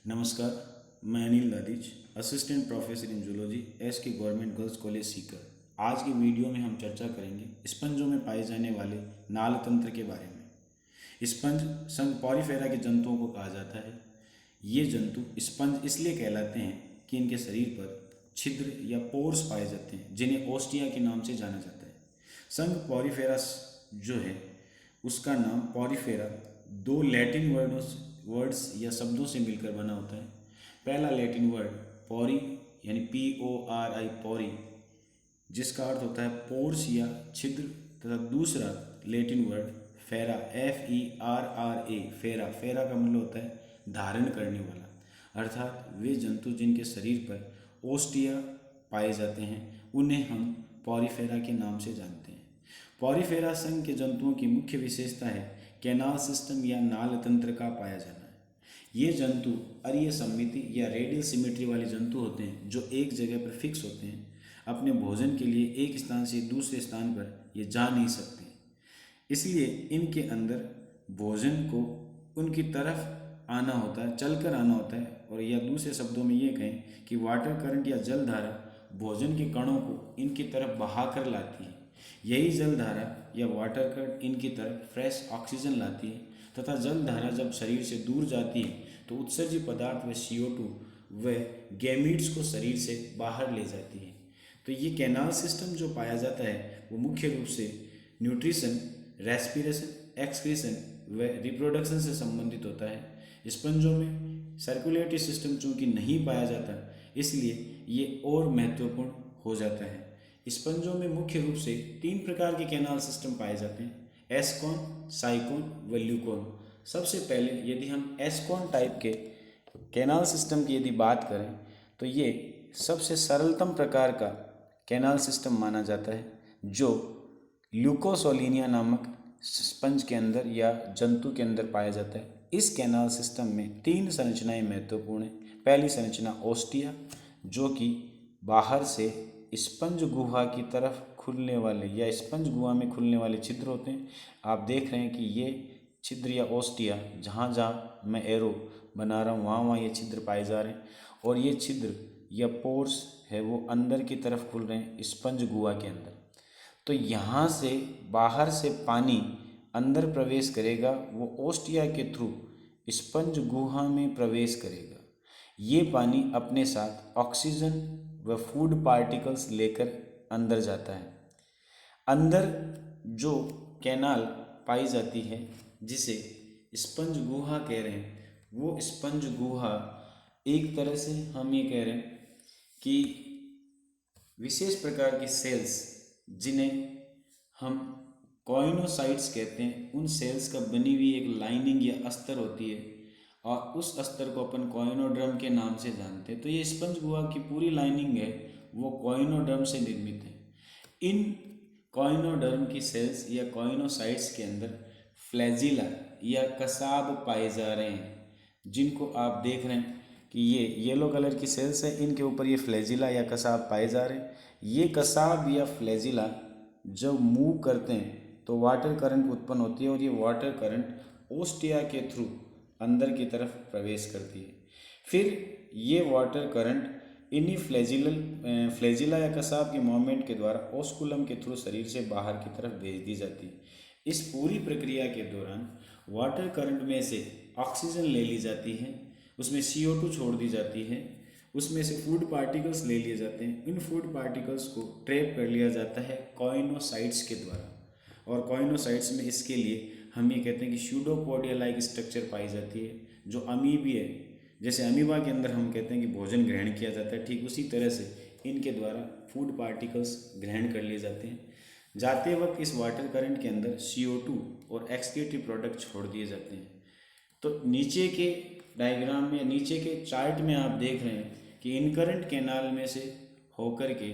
नमस्कार, मैं Anil Dadij, assistant professor in zoology S K government girls college Sikar. आज की वीडियो में हम चर्चा करेंगे स्पंजों में पाए जाने वाले नाल तंत्र के बारे में। स्पंज संघ पॉरीफेरा के जंतुओं को कहा जाता है। ये जंतु स्पंज इसलिए कहलाते हैं कि इनके शरीर पर छिद्र या पोर्स पाए जाते हैं, जिन्हें ओस्टिया के नाम से जाना जाता है। संघ पॉरीफेरस जो है उसका नाम पॉरीफेरा दो लैटिन वर्ड्स या शब्दों से मिलकर बना होता है। पहला लैटिन वर्ड पॉरी यानी PORI पॉरी, जिसका अर्थ होता है पोर्स या छिद्र, तथा दूसरा लैटिन वर्ड फेरा FERRA फेरा, फेरा का मतलब होता है धारण करने वाला। अर्थात वे जंतु जिनके शरीर पर ओस्टिया पाए जाते हैं उन्हें हम पॉरीफेरा के नाम से जानते हैं। पॉरीफेरा संघ के जंतुओं की मुख्य विशेषता है कैनाल सिस्टम या नाल तंत्र का पाया जाना है। ये जंतु अरीय सममिति या रेडियल सिमेट्री वाले जंतु होते हैं जो एक जगह पर फिक्स होते हैं। अपने भोजन के लिए एक स्थान से दूसरे स्थान पर ये जा नहीं सकते, इसलिए इनके अंदर भोजन को उनकी तरफ आना होता है, चलकर आना होता है। और या दूसरे शब्दों में ये कहें कि वाटर करंट या जल धारा भोजन के कणों को इनकी तरफ बहा कर लाती है। यही जल धारा या वाटर करंट इनकी तरफ फ्रेश ऑक्सीजन लाती है, तथा जल धारा जब शरीर से दूर जाती है तो उत्सर्जित पदार्थ व CO2 व गैमीट्स को शरीर से बाहर ले जाती है। तो ये कैनाल सिस्टम जो पाया जाता है वो मुख्य रूप से न्यूट्रिशन, रेस्पिरेशन, एक्सक्रीशन व रिप्रोडक्शन से संबंधित होता है। स्पंजों में सर्कुलेटरी सिस्टम चूँकि नहीं पाया जाता, इसलिए ये और महत्वपूर्ण हो जाता है। स्पंजों में मुख्य रूप से 3 प्रकार के कैनाल सिस्टम पाए जाते हैं, एस्कॉन, साइकोन व ल्यूकोन। सबसे पहले यदि हम एस्कॉन टाइप के कैनाल सिस्टम की यदि बात करें तो ये सबसे सरलतम प्रकार का कैनाल सिस्टम माना जाता है, जो ल्यूकोसोलिनिया नामक स्पंज के अंदर या जंतु के अंदर पाया जाता है। इस कैनाल सिस्टम में 3 संरचनाएं महत्वपूर्ण हैं। पहली संरचना ओस्टिया, जो कि बाहर से स्पंज गुहा की तरफ खुलने वाले या स्पंज गुहा में खुलने वाले छिद्र होते हैं। आप देख रहे हैं कि ये छिद्र या ओस्टिया जहाँ जहाँ मैं एरो बना रहा हूँ वहाँ वहाँ ये छिद्र पाए जा रहे हैं, और ये छिद्र या पोर्स है वो अंदर की तरफ खुल रहे हैं स्पंज गुहा के अंदर। तो यहाँ से बाहर से पानी अंदर प्रवेश करेगा, वो ओस्टिया के थ्रू स्पंज गुहा में प्रवेश करेगा। ये पानी अपने साथ ऑक्सीजन व फूड पार्टिकल्स लेकर अंदर जाता है। अंदर जो कैनाल पाई जाती है जिसे स्पंज गुहा कह रहे हैं, वो स्पंज गुहा एक तरह से हम ये कह रहे हैं कि विशेष प्रकार की सेल्स, जिन्हें हम कॉइनोसाइट्स कहते हैं, उन सेल्स का बनी हुई एक लाइनिंग या अस्तर होती है, और उस अस्तर को अपन कॉइनोड्रम के नाम से जानते हैं। तो ये स्पंज गुहा की पूरी लाइनिंग है वो कॉइनोड्रम से निर्मित है। इन कॉइनोडर्म की सेल्स या कॉइनोसाइट्स के अंदर फ्लैजिला या कसाब पाए जा रहे हैं, जिनको आप देख रहे हैं कि ये येलो कलर की सेल्स है, इनके ऊपर ये फ्लैजिला या कसाब पाए जा रहे हैं। ये कसाब या फ्लैजिला जब मूव करते हैं तो वाटर करंट उत्पन्न होती है, और ये वाटर करंट ओस्टिया के थ्रू अंदर की तरफ प्रवेश करती है। फिर ये वाटर करंट इन्हीं फ्लैजिला या कसाब के मूवमेंट के द्वारा ओस्कुलम के थ्रू शरीर से बाहर की तरफ भेज दी जाती है। इस पूरी प्रक्रिया के दौरान वाटर करंट में से ऑक्सीजन ले ली जाती है, उसमें CO2 छोड़ दी जाती है, उसमें से फूड पार्टिकल्स ले लिए जाते हैं। इन फूड पार्टिकल्स को ट्रैप कर लिया जाता है कॉइनोसाइट्स के द्वारा, और कॉइनोसाइट्स में इसके लिए हम ये कहते हैं कि स्यूडोपोडिया लाइक स्ट्रक्चर पाई जाती है, जो अमीबी है। जैसे अमीबा के अंदर हम कहते हैं कि भोजन ग्रहण किया जाता है, ठीक उसी तरह से इनके द्वारा फूड पार्टिकल्स ग्रहण कर लिए जाते हैं। जाते वक्त इस वाटर करंट के अंदर CO2 और एक्सक्रीटरी प्रोडक्ट छोड़ दिए जाते हैं। तो नीचे के डायग्राम में, नीचे के चार्ट में आप देख रहे हैं कि इनकरेंट कैनाल में से होकर के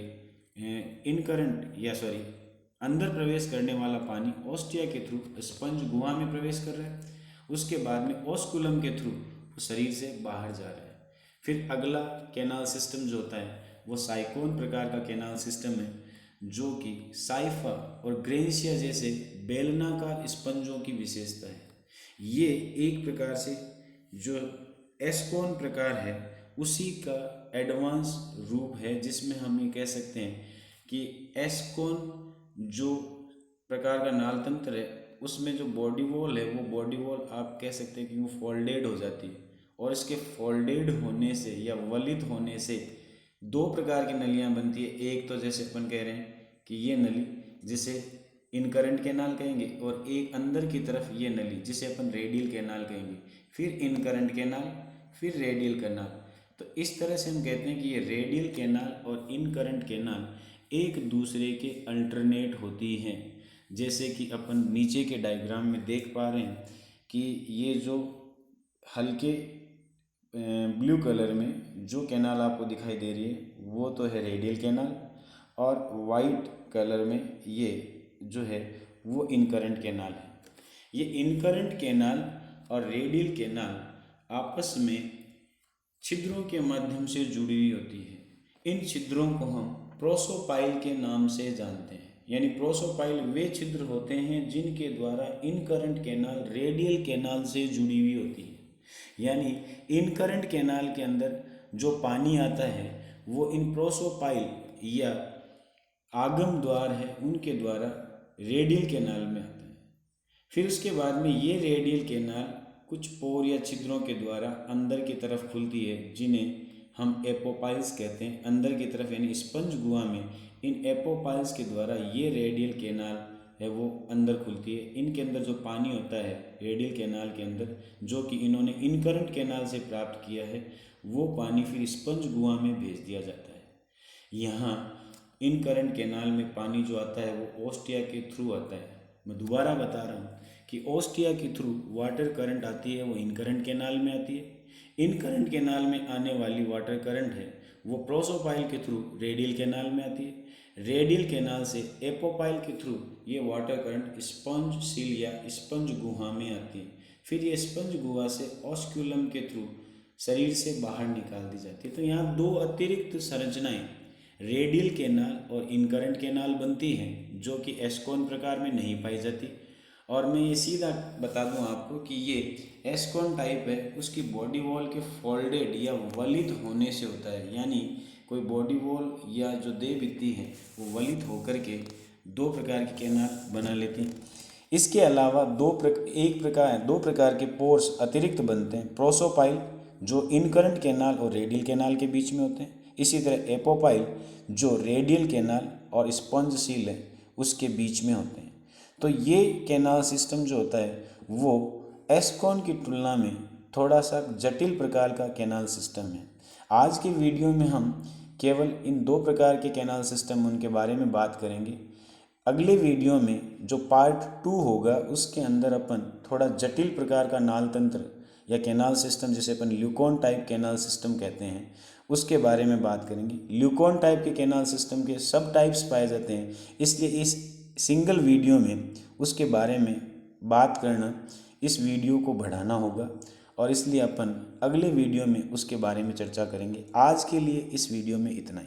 अंदर प्रवेश करने वाला पानी ओस्टिया के थ्रू स्पंज गुहा में प्रवेश कर रहा है, उसके बाद में ओस्कुलम के थ्रू शरीर से बाहर जा रहा है। फिर अगला कैनाल सिस्टम जो होता है वो साइकोन प्रकार का कैनाल सिस्टम है, जो कि साइफा और ग्रेंशिया जैसे बेलनाकार स्पंजों की विशेषता है। ये एक प्रकार से जो एस्कॉन प्रकार है उसी का एडवांस रूप है, जिसमें हम ये कह सकते हैं कि एस्कॉन जो प्रकार का नाल तंत्र है उसमें जो बॉडी वॉल है वो बॉडी वॉल आप कह सकते हैं कि वो फोल्डेड हो जाती है, और इसके फोल्डेड होने से या वलित होने से दो प्रकार की नलियां बनती है। एक तो जैसे अपन कह रहे हैं कि ये नली जिसे इनकरेंट कैनाल कहेंगे, और एक अंदर की तरफ ये नली जिसे अपन रेडियल कैनाल कहेंगे, फिर इनकरेंट कैनाल, फिर रेडियल कैनाल। तो इस तरह से हम कहते हैं कि ये रेडियल कैनाल और इनकरेंट कैनाल एक दूसरे के अल्टरनेट होती हैं। जैसे कि अपन नीचे के डायग्राम में देख पा रहे हैं कि ये जो हल्के ब्लू कलर में जो कैनाल आपको दिखाई दे रही है वो तो है रेडियल कैनाल, और वाइट कलर में ये जो है वो इनकरेंट कैनाल है। ये इनकरेंट कैनाल और रेडियल कैनाल आपस में छिद्रों के माध्यम से जुड़ी हुई होती है। इन छिद्रों को हम प्रोसोपाइल के नाम से जानते हैं। यानी प्रोसोपाइल वे छिद्र होते हैं जिनके द्वारा इनकरेंट कैनाल रेडियल कैनाल से जुड़ी हुई होती है। यानी इनकरेंट कैनाल के अंदर जो पानी आता है वो इन प्रोसोपाइल या आगम द्वार है उनके द्वारा रेडियल कैनाल में आता है। फिर उसके बाद में ये रेडियल कैनाल कुछ पोर या छिद्रों के द्वारा अंदर की तरफ खुलती है, जिन्हें हम एपोपाइल्स कहते हैं। अंदर की तरफ यानी स्पंज गुहा में इन एपोपाइल्स के द्वारा ये रेडियल कैनाल है वो अंदर खुलती है। इनके अंदर जो पानी होता है रेडियल कैनाल के अंदर, जो कि इन्होंने इनकरेंट कैनाल से प्राप्त किया है, वो पानी फिर स्पंज गुहा में भेज दिया जाता है। यहाँ इनकरेंट कैनाल में पानी जो आता है वो ओस्टिया के थ्रू आता है। मैं दोबारा बता रहा हूँ कि ओस्टिया के थ्रू वाटर करंट आती है वो इनकरेंट कैनाल में आती है। इनकरेंट कैनाल में आने वाली वाटर करंट है वो प्रोसोपाइल के थ्रू रेडियल कैनाल में आती है। रेडियल कैनाल से एपोपाइल के थ्रू ये वाटर करंट स्पंज सील या स्पंज गुहा में आती है। फिर ये स्पंज गुहा से ऑस्क्यूलम के थ्रू शरीर से बाहर निकाल दी जाती है। तो यहाँ दो अतिरिक्त संरचनाएं रेडियल कैनाल और इनकरेंट कैनाल बनती हैं, जो कि एस्कॉन प्रकार में नहीं पाई जाती। और मैं ये सीधा बता दूं आपको कि ये एस्कॉन टाइप है उसकी बॉडी वॉल के फोल्डेड या वलित होने से होता है। यानी कोई बॉडी वॉल या जो देह भित्ति है वो वलित होकर के दो प्रकार के कैनाल बना लेती हैं। इसके अलावा दो प्रकार के पोर्स अतिरिक्त बनते हैं। प्रोसोपाइल जो इनकरेंट कैनाल और रेडियल कैनाल के बीच में होते हैं, इसी तरह एपोपाइल जो रेडियल कैनाल और स्पंज सील है उसके बीच में होते हैं। तो ये कैनाल सिस्टम जो होता है वो एस्कॉन की तुलना में थोड़ा सा जटिल प्रकार का कैनाल सिस्टम है। आज के वीडियो में हम केवल इन दो प्रकार के कैनाल सिस्टम उनके बारे में बात करेंगे। अगले वीडियो में जो पार्ट 2 होगा उसके अंदर अपन थोड़ा जटिल प्रकार का नाल तंत्र या कैनाल सिस्टम जिसे अपन ल्यूकॉन टाइप कैनाल सिस्टम कहते हैं उसके बारे में बात करेंगे। ल्यूकॉन टाइप के कैनाल सिस्टम के सब टाइप्स पाए जाते हैं, इसलिए इस सिंगल वीडियो में उसके बारे में बात करना इस वीडियो को बढ़ाना होगा, और इसलिए अपन अगले वीडियो में उसके बारे में चर्चा करेंगे। आज के लिए इस वीडियो में इतना ही।